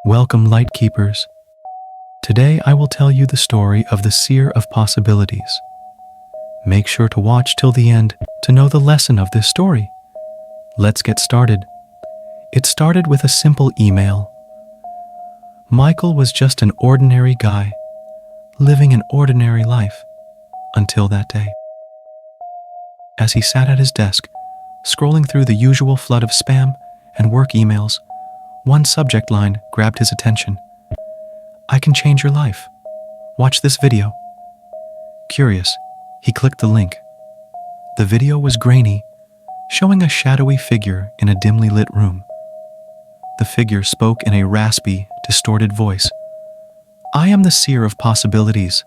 Welcome, Lightkeepers. Today I will tell you the story of the Seer of Possibilities. Make sure to watch till the end to know the lesson of this story. Let's get started. It started with a simple email. Michael was just an ordinary guy, living an ordinary life, until that day. As he sat at his desk, scrolling through the usual flood of spam and work emails, one subject line grabbed his attention. "I can change your life. Watch this video." Curious, he clicked the link. The video was grainy, showing a shadowy figure in a dimly lit room. The figure spoke in a raspy, distorted voice. "I am the Seer of Possibilities.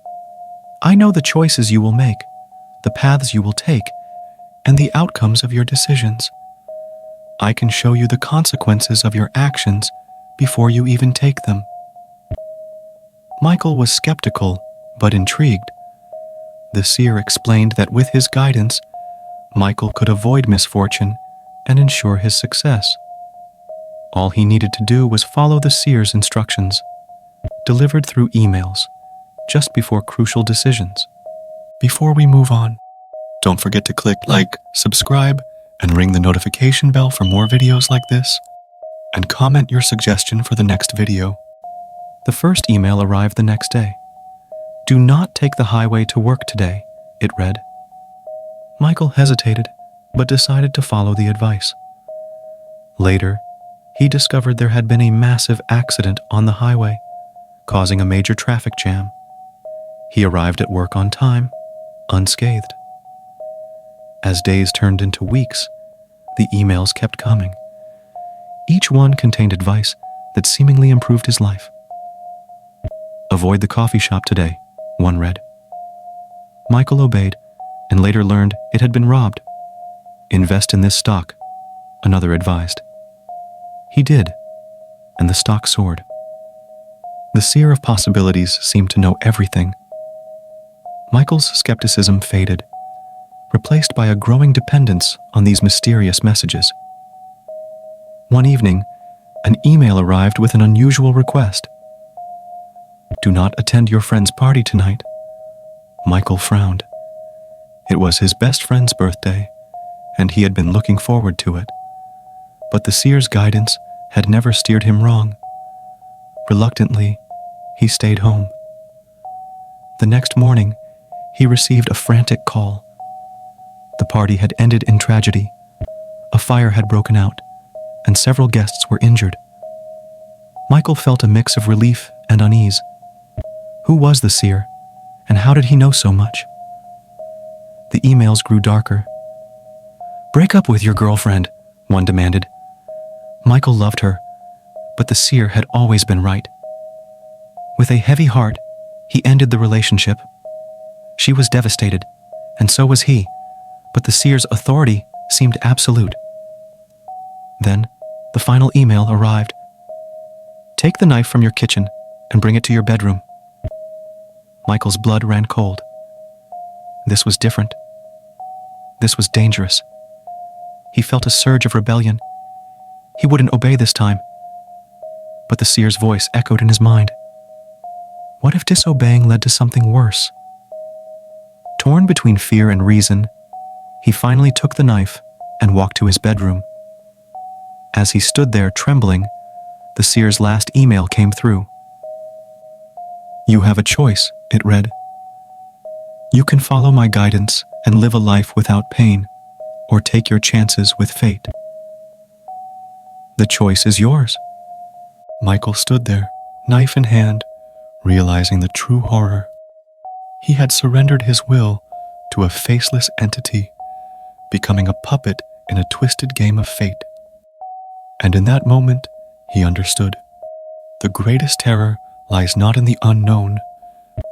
I know the choices you will make, the paths you will take, and the outcomes of your decisions. I can show you the consequences of your actions before you even take them." Michael was skeptical, but intrigued. The seer explained that with his guidance, Michael could avoid misfortune and ensure his success. All he needed to do was follow the seer's instructions, delivered through emails, just before crucial decisions. Before we move on, don't forget to click like, subscribe, and ring the notification bell for more videos like this, and comment your suggestion for the next video. The first email arrived the next day. "Do not take the highway to work today," it read. Michael hesitated, but decided to follow the advice. Later, he discovered there had been a massive accident on the highway, causing a major traffic jam. He arrived at work on time, unscathed. As days turned into weeks, the emails kept coming. Each one contained advice that seemingly improved his life. "Avoid the coffee shop today," one read. Michael obeyed and later learned it had been robbed. "Invest in this stock," another advised. He did, and the stock soared. The Seer of Possibilities seemed to know everything. Michael's skepticism faded, replaced by a growing dependence on these mysterious messages. One evening, an email arrived with an unusual request. "Do not attend your friend's party tonight." Michael frowned. It was his best friend's birthday, and he had been looking forward to it. But the seer's guidance had never steered him wrong. Reluctantly, he stayed home. The next morning, he received a frantic call. The party had ended in tragedy. A fire had broken out, and several guests were injured. Michael felt a mix of relief and unease. Who was the seer, and how did he know so much? The emails grew darker. "Break up with your girlfriend," one demanded. Michael loved her, but the seer had always been right. With a heavy heart, he ended the relationship. She was devastated, and so was he, but the seer's authority seemed absolute. Then, the final email arrived. "Take the knife from your kitchen and bring it to your bedroom." Michael's blood ran cold. This was different. This was dangerous. He felt a surge of rebellion. He wouldn't obey this time. But the seer's voice echoed in his mind. What if disobeying led to something worse? Torn between fear and reason, he finally took the knife and walked to his bedroom. As he stood there trembling, the seer's last email came through. "You have a choice," it read. "You can follow my guidance and live a life without pain, or take your chances with fate. The choice is yours." Michael stood there, knife in hand, realizing the true horror. He had surrendered his will to a faceless entity, becoming a puppet in a twisted game of fate. And in that moment, he understood. The greatest terror lies not in the unknown,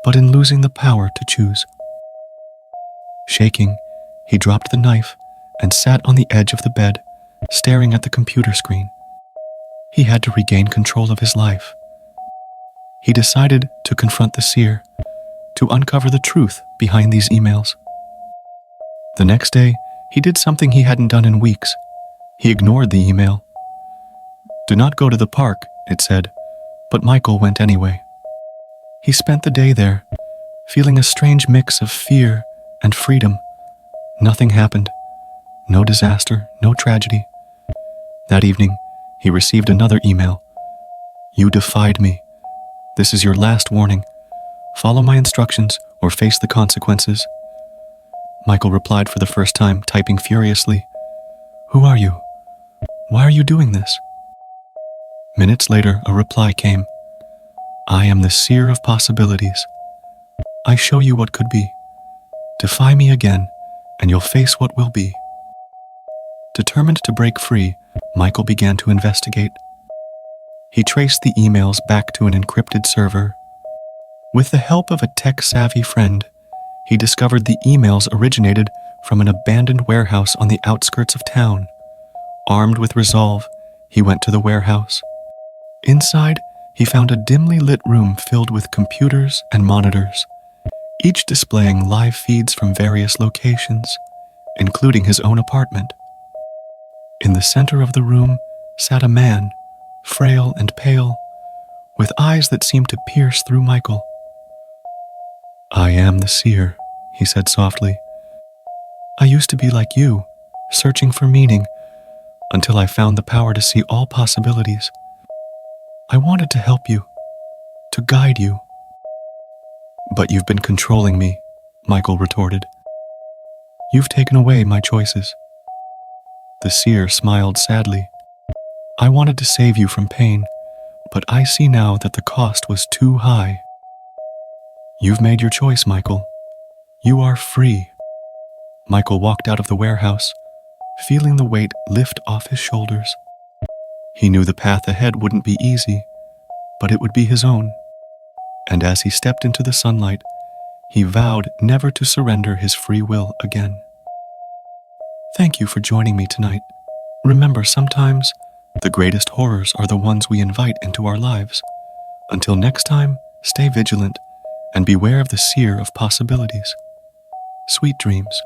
but in losing the power to choose. Shaking, he dropped the knife and sat on the edge of the bed, staring at the computer screen. He had to regain control of his life. He decided to confront the seer, to uncover the truth behind these emails. The next day, he did something he hadn't done in weeks. He ignored the email. "Do not go to the park," it said. But Michael went anyway. He spent the day there, feeling a strange mix of fear and freedom. Nothing happened. No disaster, no tragedy. That evening, he received another email. "You defied me. This is your last warning. Follow my instructions or face the consequences." Michael replied for the first time, typing furiously. "Who are you? Why are you doing this?" Minutes later, a reply came. "I am the seer of possibilities. I show you what could be. Defy me again, and you'll face what will be." Determined to break free, Michael began to investigate. He traced the emails back to an encrypted server. With the help of a tech-savvy friend, he discovered the emails originated from an abandoned warehouse on the outskirts of town. Armed with resolve, he went to the warehouse. Inside, he found a dimly lit room filled with computers and monitors, each displaying live feeds from various locations, including his own apartment. In the center of the room sat a man, frail and pale, with eyes that seemed to pierce through Michael. "I am the seer," he said softly. "I used to be like you, searching for meaning, until I found the power to see all possibilities. I wanted to help you, to guide you." "But you've been controlling me," Michael retorted. "You've taken away my choices." The seer smiled sadly. "I wanted to save you from pain, but I see now that the cost was too high." "You've made your choice, Michael. You are free." Michael walked out of the warehouse, feeling the weight lift off his shoulders. He knew the path ahead wouldn't be easy, but it would be his own. And as he stepped into the sunlight, he vowed never to surrender his free will again. Thank you for joining me tonight. Remember, sometimes the greatest horrors are the ones we invite into our lives. Until next time, stay vigilant and beware of the seer of possibilities. Sweet dreams.